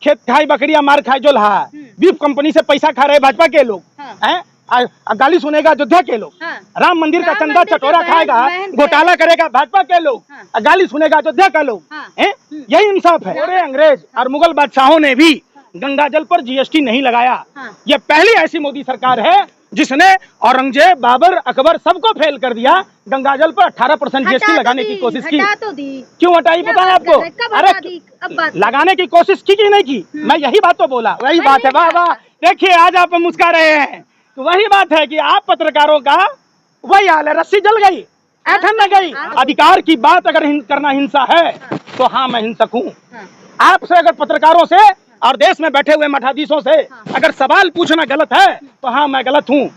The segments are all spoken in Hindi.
खेत खाई बकरियां मार खाए जो लहा, बीफ कंपनी से पैसा खा रहे भाजपा के लोग हैं। गाली सुनेगा अयोध्या के लोग, राम मंदिर का चंदा चटोरा खाएगा, घोटाला करेगा भाजपा के लोग, गाली सुनेगा अयोध्या का लोग हैं। यही इंसाफ है। गोरे अंग्रेज और मुगल बादशाहों ने भी गंगा जल पर जीएसटी नहीं लगाया। ये पहली ऐसी मोदी सरकार है जिसने औरंगजेब, बाबर, अकबर सबको फेल कर दिया। गंगा जल पर 18% जीएसटी लगाने की कोशिश की। क्यों हटाई पता है आपको? अरे लगाने की कोशिश की कि नहीं की? मैं यही बात तो बोला, वही बात है। वाह वाह, देखिए आज आप मुस्कुरा रहे हैं, तो वही बात है कि आप पत्रकारों का वही हाल है, रस्सी जल गई, ऐठन न गई। अधिकार की बात अगर करना हिंसा है तो हाँ मैं हिंसक हूँ। आपसे अगर पत्रकारों से और देश में बैठे हुए मठाधीशों से अगर सवाल पूछना गलत है तो हाँ मैं गलत हूँ।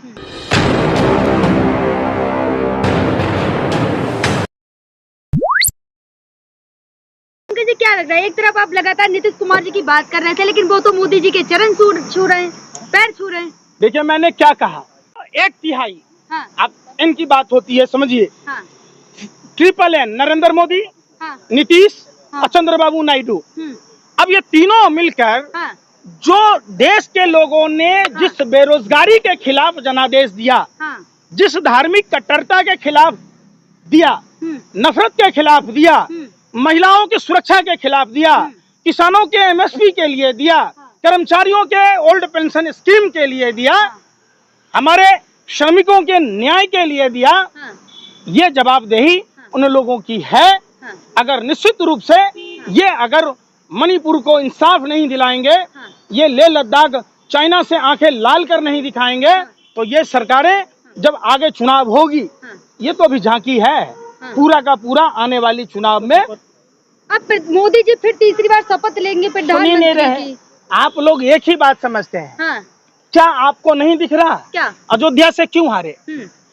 जी क्या लग रहा है, एक तरफ आप लगातार नीतीश कुमार जी की बात कर रहे थे, लेकिन वो तो मोदी जी के चरण छू रहे हैं, पैर छू रहे हैं। देखिए मैंने क्या कहा, 1/3 अब इनकी बात होती है, समझिए। ट्रिपल एन, नरेंद्र मोदी, नीतीश और चंद्रबाबू नायडू, अब ये तीनों मिलकर जो देश के लोगों ने जिस बेरोजगारी के खिलाफ जनादेश दिया, जिस धार्मिक कट्टरता के खिलाफ दिया, नफरत के खिलाफ दिया, महिलाओं की सुरक्षा के खिलाफ दिया, किसानों के एमएसपी के लिए दिया, कर्मचारियों के ओल्ड पेंशन स्कीम के लिए दिया, हमारे श्रमिकों के न्याय के लिए दिया, ये जवाबदेही उन लोगों की है। अगर निश्चित रूप से ये अगर मणिपुर को इंसाफ नहीं दिलाएंगे, ये लेह लद्दाख चाइना से आंखें लाल कर नहीं दिखाएंगे, तो ये सरकारें जब आगे चुनाव होगी, ये तो अभी झांकी है, पूरा का पूरा आने वाली चुनाव में। अब मोदी जी फिर तीसरी बार शपथ लेंगे, सुन ही नहीं रहे आप लोग, एक ही बात समझते हैं। क्या आपको नहीं दिख रहा क्या अयोध्या से क्यों हारे?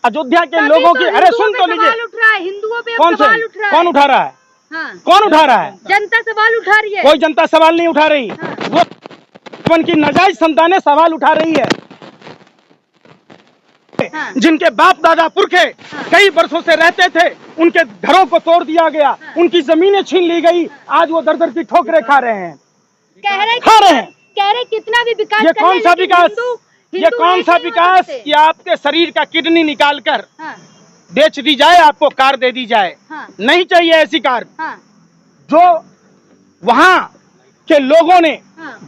अयोध्या के लोगों की, अरे सुन तो लीजिए, हिंदुओं पे कौन उठा रहा है? कौन उठा रहा है? जनता सवाल उठा रही है। कोई जनता सवाल नहीं उठा रही, वो उनकी नाजायज संतानें सवाल उठा रही है। जिनके बाप दादा पुरखे कई वर्षों से रहते थे, उनके घरों को तोड़ दिया गया, उनकी जमीनें छीन ली गई, आज वो दर दर की ठोकरें खा रहे हैं। कह रहे कितना भी विकास, ये कौन सा विकास? ये कौन सा विकास कि आपके शरीर का किडनी निकाल कर बेच दी जाए, आपको कार दे दी जाए? नहीं चाहिए ऐसी कार। जो वहां के लोगों ने,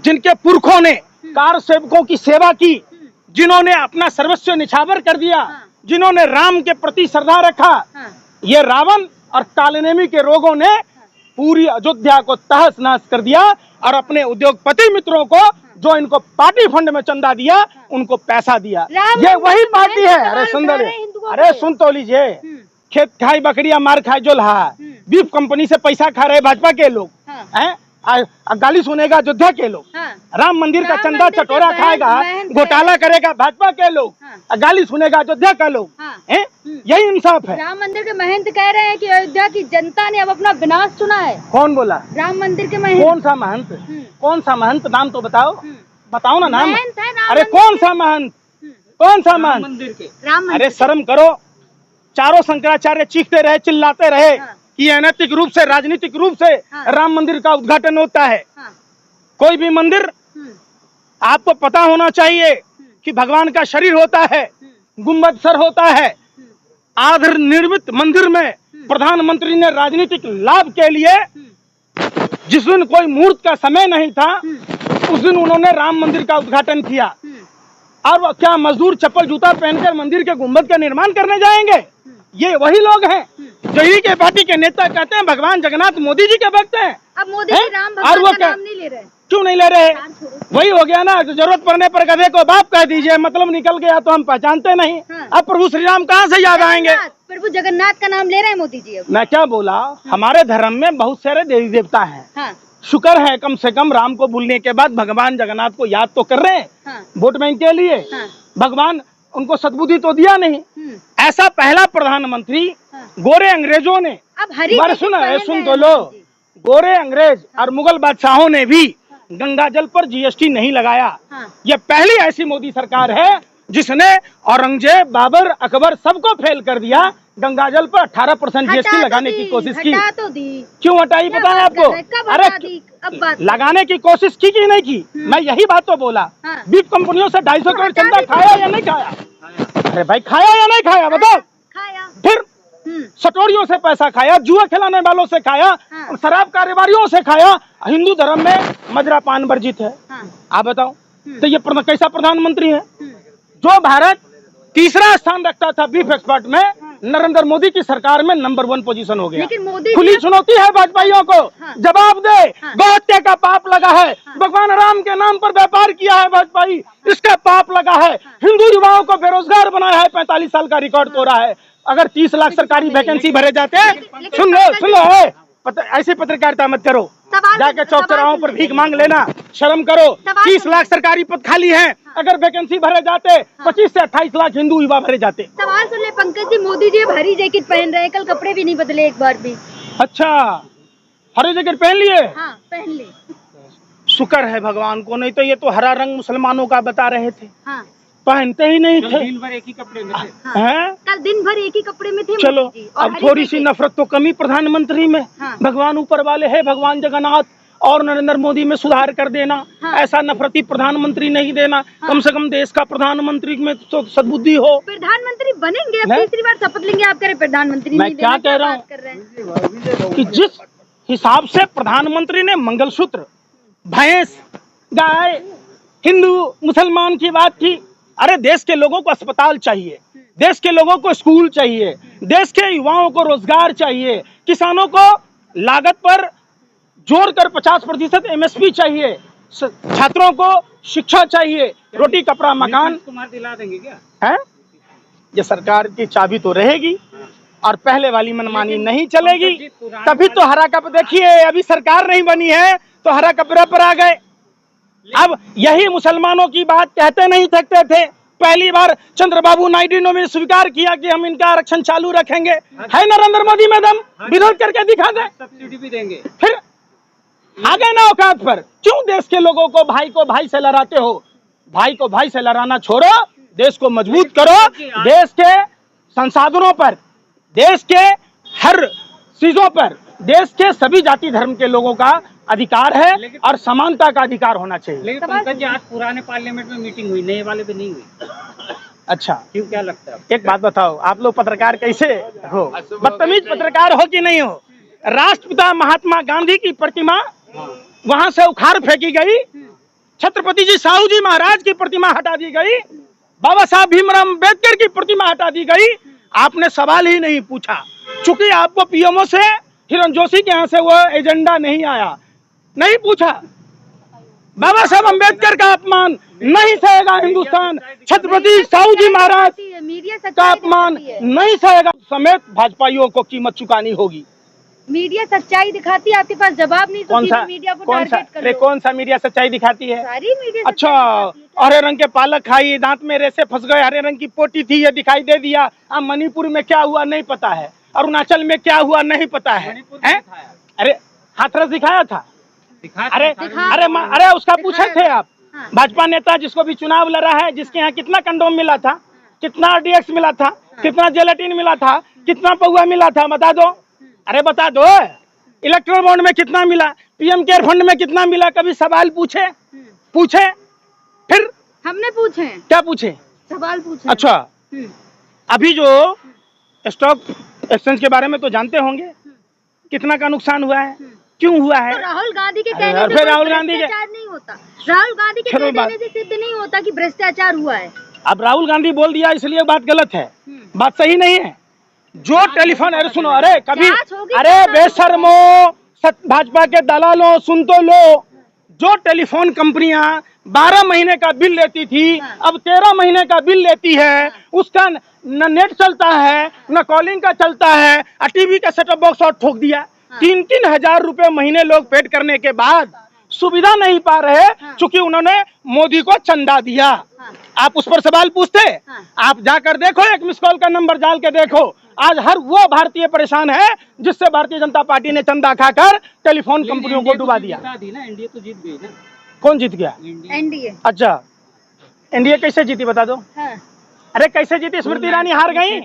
जिनके पुरखों ने कार सेवकों की सेवा की, जिन्होंने अपना सर्वस्व निछावर कर दिया, जिन्होंने राम के प्रति श्रद्धा रखा, ये रावण और कालनेमी के रोगों ने पूरी अयोध्या को तहस नहस कर दिया और अपने उद्योगपति मित्रों को, जो इनको पार्टी फंड में चंदा दिया, उनको पैसा दिया। ये वही पार्टी है। अरे सुंदर, अरे सुन तो लीजिए, खेत खाई बकरियां मार खाए जो लहा, बीफ कंपनी से पैसा खा रहे भाजपा के लोग हैं। गाली सुनेगा अयोध्या के लोग, राम मंदिर का चंदा चटोरा खाएगा, घोटाला करेगा भाजपा के लोग, गाली सुनेगा अयोध्या का लोग हैं। यही इंसाफ है। राम मंदिर के महंत कह रहे हैं कि अयोध्या की जनता ने अब अपना विनाश चुना है। कौन बोला? राम मंदिर के महंत। कौन सा महंत? कौन सा महंत? नाम तो बताओ, बताओ ना नाम। अरे कौन सा महंत? कौन सा महंत? अरे शर्म करो। चारों शंकराचार्य चीखते रहे, चिल्लाते रहे कि अनैतिक रूप से, राजनीतिक रूप से राम मंदिर का उद्घाटन होता है। कोई भी मंदिर, आपको पता होना चाहिए कि भगवान का शरीर होता है, गुंबद सर होता है। आधार निर्मित मंदिर में प्रधानमंत्री ने राजनीतिक लाभ के लिए, जिस दिन कोई मुहूर्त का समय नहीं था, उस दिन उन्होंने राम मंदिर का उद्घाटन किया। और क्या मजदूर चप्पल जूता पहनकर मंदिर के गुंबद का निर्माण करने जाएंगे? ये वही लोग हैं जो ही के पार्टी के नेता कहते हैं भगवान जगन्नाथ मोदी जी के भक्त हैं। अब मोदी जी राम भगवान का नाम नहीं ले रहे। क्यों नहीं ले रहे? वही हो गया ना, जरूरत पड़ने पर गधे को बाप कह दीजिए, मतलब निकल गया तो हम पहचानते नहीं। अब प्रभु श्री राम कहाँ से याद आएंगे? प्रभु जगन्नाथ का नाम ले रहे हैं मोदी जी। मैं क्या बोला, हमारे धर्म में बहुत सारे देवी देवता हैं। शुक्र है कम से कम राम को भूलने के बाद भगवान जगन्नाथ को याद तो कर रहे हैं। वोट बैंक के लिए भगवान उनको सद्बुद्धि तो दिया नहीं। ऐसा पहला प्रधानमंत्री गोरे अंग्रेजों ने, सुन तो लो, गोरे अंग्रेज और मुगल बादशाहों ने भी गंगा जल पर जीएसटी नहीं लगाया। ये पहली ऐसी मोदी सरकार है जिसने औरंगजेब, बाबर, अकबर सबको फेल कर दिया। गंगाजल पर 18% जीएसटी लगाने की कोशिश की। हटा तो दी। क्यों हटाई पता है आपको? अरे अब बात लगाने की कोशिश की कि नहीं की? मैं यही बात तो बोला। हाँ। बीफ कंपनियों से 250 करोड़ चंदा खाया या नहीं खाया? अरे भाई खाया या नहीं खाया बताओ? खाया। फिर सटोरियों से पैसा खाया, जुआ खिलाने वालों से खाया, हाँ। शराब कारोबारियों से खाया। हिंदू धर्म में मदिरा पान वर्जित है। हाँ। आप बताओ तो ये कैसा प्रधानमंत्री है? हम्म। जो भारत तीसरा स्थान रखता था बीफ एक्सपोर्ट में, नरेंद्र मोदी की सरकार में नंबर 1 पोजीशन हो गया। लेकिन मोदी खुली चुनौती है भाजपाइयों को। हाँ। जवाब दे। हाँ। गौहत्या का पाप लगा है। भगवान राम के नाम पर व्यापार किया है भाजपाई, इसका पाप लगा है। हिंदू युवाओं को बेरोजगार बनाया है, 45 साल का रिकॉर्ड तोड़ा है। अगर 30 लाख सरकारी वैकेंसी भरे जाते, सुन लो ऐसी पत्रकारिता मत करो। जाके चौक चौराहों पर भीख मांग लेना, शर्म करो। 30 लाख सरकारी पद खाली हैं, अगर वैकेंसी भरे जाते 25 से 28 लाख हिंदू युवा भरे जाते। सवाल सुन ले पंकज जी, मोदी जी हरी जैकेट पहन रहे हैं, कल कपड़े भी नहीं बदले एक बार भी। अच्छा, हरी जैकेट पहन लिए? हाँ, पहन ले। शुक्र है भगवान को, नहीं तो ये तो हरा रंग मुसलमानों का बता रहे थे। हाँ। पहनते ही नहीं थे। दिन भर एक ही कपड़े में थे। हाँ। कल दिन भर एक ही कपड़े में थे। चलो अब थोड़ी सी नफरत तो कमी प्रधानमंत्री में। हाँ। भगवान ऊपर वाले है, भगवान जगन्नाथ और नरेंद्र मोदी में सुधार कर देना। हाँ। ऐसा नफरती प्रधानमंत्री नहीं देना। हाँ। कम से कम देश का प्रधानमंत्री में तो सद्बुद्धि हो। प्रधानमंत्री बनेंगे, अब तीसरी बार शपथ लेंगे, आप कह रहे प्रधानमंत्री। मैं क्या कह रहा हूँ कि जिस हिसाब से प्रधानमंत्री ने मंगलसूत्र, भैंस, गाय, हिंदू मुसलमान की बात की। अरे देश के लोगों को अस्पताल चाहिए, देश के लोगों को स्कूल चाहिए, देश के युवाओं को रोजगार चाहिए, किसानों को लागत पर जोड़कर 50% एमएसपी चाहिए, छात्रों को शिक्षा चाहिए, रोटी कपड़ा मकान। कुमार दिला देंगे क्या? है ये सरकार की चाबी तो रहेगी और पहले वाली मनमानी नहीं चलेगी। तभी तो हरा कप देखिए, अभी सरकार नहीं बनी है तो हरा कपड़े पर आ गए। अब यही मुसलमानों की बात कहते नहीं थकते थे। पहली बार चंद्रबाबू नायडू ने स्वीकार किया कि हम इनका आरक्षण चालू रखेंगे। है नरेंद्र मोदी में दम? विरोध करके दिखा दे, सब्सिडी भी देंगे। फिर आ गए ना औकात पर। क्यों देश के लोगों को भाई से लड़ाते हो? भाई को भाई से लड़ाना छोड़ो, देश को मजबूत करो। देश के संसाधनों पर, देश के हर चीजों पर देश के सभी जाति धर्म के लोगों का अधिकार है और समानता का अधिकार होना चाहिए। लेकिन पंकज जी, आज पुराने पार्लियामेंट में मीटिंग हुई, नए वाले पे नहीं हुई। अच्छा, क्यों, क्या लगता है? एक बात बताओ, आप लोग पत्रकार कैसे हो? बदतमीज पत्रकार हो कि नहीं हो? राष्ट्रपिता महात्मा गांधी की प्रतिमा वहां से उखाड़ फेंकी गई, छत्रपति जी साहू जी महाराज की प्रतिमा हटा दी गई, बाबा साहब भीमराव अम्बेडकर की प्रतिमा हटा दी गई। आपने सवाल ही नहीं पूछा, चूंकि आपको पीएमओ से हिरण जोशी के यहाँ से वो एजेंडा नहीं आया, नहीं पूछा। बाबा साहब अम्बेडकर का अपमान नहीं सहेगा हिंदुस्तान, छत्रपति साहू जी महाराज का अपमान नहीं सहेगा। समेत भाजपाइयों को कीमत चुकानी होगी। मीडिया सच्चाई दिखाती है, आपके पास जवाब नहीं तो मीडिया को टारगेट कर लो। कौन सा मीडिया सच्चाई दिखाती है? सारी मीडिया। अच्छा, हरे रंग के पालक खाई, दांत में रेसे फंस गए, हरे रंग की पोटी थी, ये दिखाई दे दिया। अब मणिपुर में क्या हुआ नहीं पता है, अरुणाचल में क्या हुआ नहीं पता है। अरे हाथरस दिखाया था। अरे उसका पूछे थे आप? भाजपा नेता जिसको भी चुनाव लड़ा है, जिसके यहाँ कितना कंडोम मिला था, कितना RDX मिला था, कितना जेलेटिन मिला था, कितना पौआ मिला था, बता दो। अरे बता दो। इलेक्ट्रल बॉन्ड में कितना मिला, पीएम केयर फंड में कितना मिला? कभी सवाल पूछे? फिर हमने पूछे। क्या पूछे? सवाल पूछे। अच्छा, अभी जो स्टॉक एक्सचेंज के बारे में तो जानते होंगे, कितना का नुकसान हुआ है, क्यों हुआ है? तो राहुल गांधी के कहने से राहुल गांधी के नहीं होता, राहुल गांधी के कहने से सिद्ध नहीं होता कि भ्रष्टाचार हुआ है। अब राहुल गांधी बोल दिया इसलिए बात गलत है, बात सही नहीं है। जो टेलीफोन, अरे सुनो, अरे कभी, अरे बेशर्मो भाजपा के दलालों, सुन तो लो। जो टेलीफोन कंपनियां 12 महीने का बिल लेती थी, अब 13 महीने का बिल लेती है। उसका न नेट चलता है, न कॉलिंग का चलता है, टीवी का सेटअप बॉक्स और ठोक दिया। 3-3 हजार रुपए महीने लोग पेड करने के बाद सुविधा नहीं पा रहे, चूंकि उन्होंने मोदी को चंदा दिया। आप उस पर सवाल पूछते? आप जाकर देखो, एक मिस कॉल का नंबर डाल के देखो। आज हर वो भारतीय परेशान है जिससे भारतीय जनता पार्टी ने चंदा खाकर टेलीफोन कंपनियों को डुबा दिया। एनडीए तो जीत गई ना। कौन जीत गया? एनडीए। अच्छा, एनडीए कैसे जीती बता दो। अरे कैसे जीती? स्मृति ईरानी हार गई।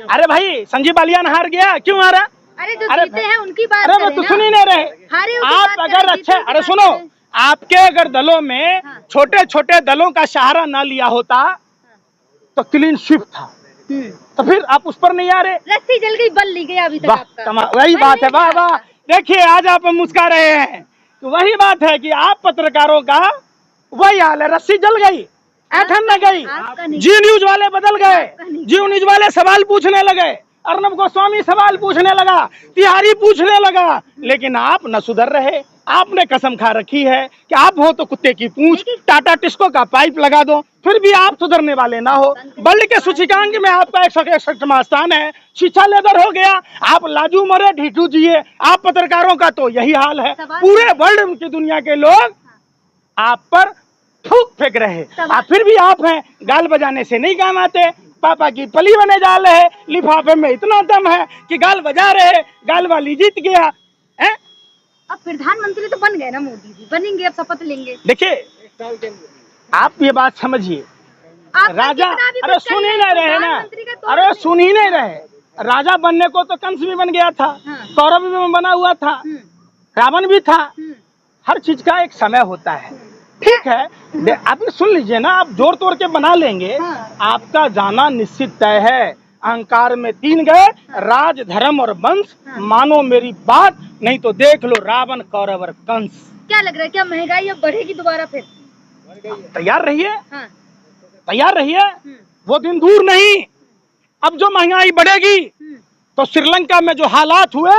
अरे भाई संजीव बालियान हार गया, क्यों हारा? अरे जो जीते हैं उनकी बात अरे वो करें तो ना। सुन ही नहीं रहे। हारे की आप बात अगर करें, अच्छे, जीते की अरे बात सुनो, करें। आपके अगर दलों में छोटे छोटे दलों का सहारा ना लिया होता तो क्लीन स्वीप था। तो फिर आप उस पर नहीं आ रहे। रस्सी जल गई, बल ली गया अभी तक आपका। वही बल बात है। नहीं वाह गया वाह, आपका। देखिए आज आप मुस्कुरा रहे हैं, तो वही बात है कि आप पत्रकारों का वही हाल है, रस्सी जल गई, ऐठन न गई। आपका नहीं। जी न्यूज वाले बदल गए, आपका नहीं। जी न्यूज वाले सवाल पूछने लगे, अर्नब गोस्वामी सवाल पूछने लगा, तिहारी पूछने लगा, लेकिन आप न सुधर रहे। आपने कसम खा रखी है कि आप हो तो कुत्ते की पूंछ, टाटा टिस्को का पाइप लगा दो, फिर भी आप सुधरने वाले ना हो। वर्ल्ड के सूचकांक में आपका 161वां स्थान है, शिक्षा लेबर हो गया, आप लाजू मरे ढीठू जिए। आप पत्रकारों का तो यही हाल है। पूरे वर्ल्ड की दुनिया के लोग आप पर थूक फेंक रहे, आप फिर भी आप हैं, गाल बजाने से नहीं काम आते। पापा की पली बने जा रहे, लिफाफे में इतना दम है कि गाल बजा रहे, गाल वाली जीत गया है। अब प्रधानमंत्री तो बन गए ना मोदी जी, बनेंगे, अब शपथ लेंगे। देखिए आप ये बात समझिए, राजा, अरे सुन ही नहीं रहे ना, अरे सुन ही नहीं रहे। राजा बनने को तो कंस भी बन गया था, कौरव भी बना हुआ था, रावण भी था। हर चीज का एक समय होता है, ठीक है। आप सुन लीजिए ना, आप जोर तोड़ के बना लेंगे, आपका जाना निश्चित तय है। अहंकार में 3 गए, राज धर्म और वंश, मानो मेरी बात, नहीं तो देख लो रावण कौरव और कंस। क्या लग रहा है, क्या महंगाई अब बढ़ेगी दोबारा फिर? तैयार रहिए, तैयार रहिए, वो दिन दूर नहीं। अब जो महंगाई बढ़ेगी तो श्रीलंका में जो हालात हुए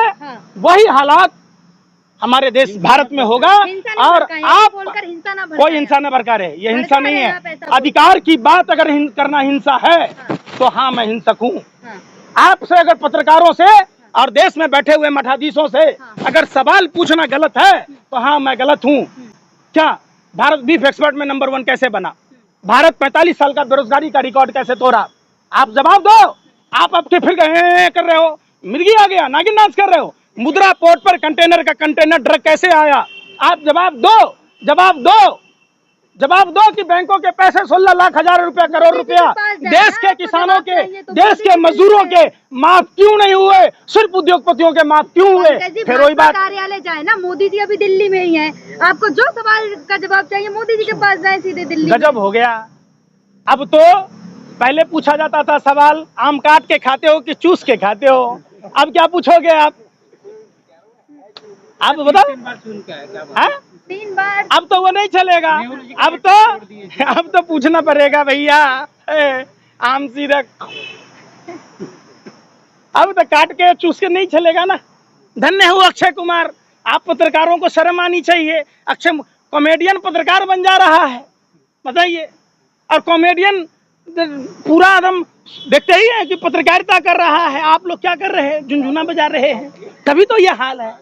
वही हालात हमारे देश भारत में होगा। और आप कोई हिंसा न बरकरार है, ये हिंसा नहीं है। अधिकार की बात अगर करना हिंसा है तो हाँ मैं हिंसक हूँ। आपसे अगर पत्रकारों से और देश में बैठे हुए मठाधीशों से अगर सवाल पूछना गलत है तो हाँ मैं गलत हूँ। क्या भारत बीफ एक्सपोर्ट में नंबर 1 कैसे बना? भारत 45 साल का बेरोजगारी का रिकॉर्ड कैसे तोड़ा? आप जवाब दो। आप अब के फिर कर रहे हो, मिर्गी आ गया, नागिन डांस कर रहे हो। मुद्रा पोर्ट पर कंटेनर का कंटेनर ड्रग कैसे आया? आप जवाब दो, जवाब दो, जवाब दो कि बैंकों के पैसे 16 लाख हजार रुपया, करोड़ रुपया देश के किसानों के, देश के मजदूरों के माफ क्यों नहीं हुए? सिर्फ उद्योगपतियों के माफ क्यों हुए? फिर वही बात, कार्यालय जाए ना, मोदी जी अभी दिल्ली में ही हैं। आपको जो सवाल का जवाब चाहिए मोदी जी के पास जाए सीधे दिल्ली। गजब हो गया। अब तो पहले पूछा जाता था सवाल, आम काट के खाते हो कि चूस के खाते हो? अब क्या पूछोगे आप बताओ? 3 बार। अब तो वो नहीं चलेगा, अब तो पूछना पड़ेगा भैया, आम सीधा। अब तो काट के चूस के नहीं चलेगा ना। धन्य हो अक्षय कुमार, आप पत्रकारों को शर्म आनी चाहिए। अक्षय कॉमेडियन पत्रकार बन जा रहा है, बताइए। और कॉमेडियन पूरा एकदम देखते ही है कि पत्रकारिता कर रहा है, आप लोग क्या कर रहे हैं? झुनझुना बजा रहे हैं, तभी तो ये हाल है।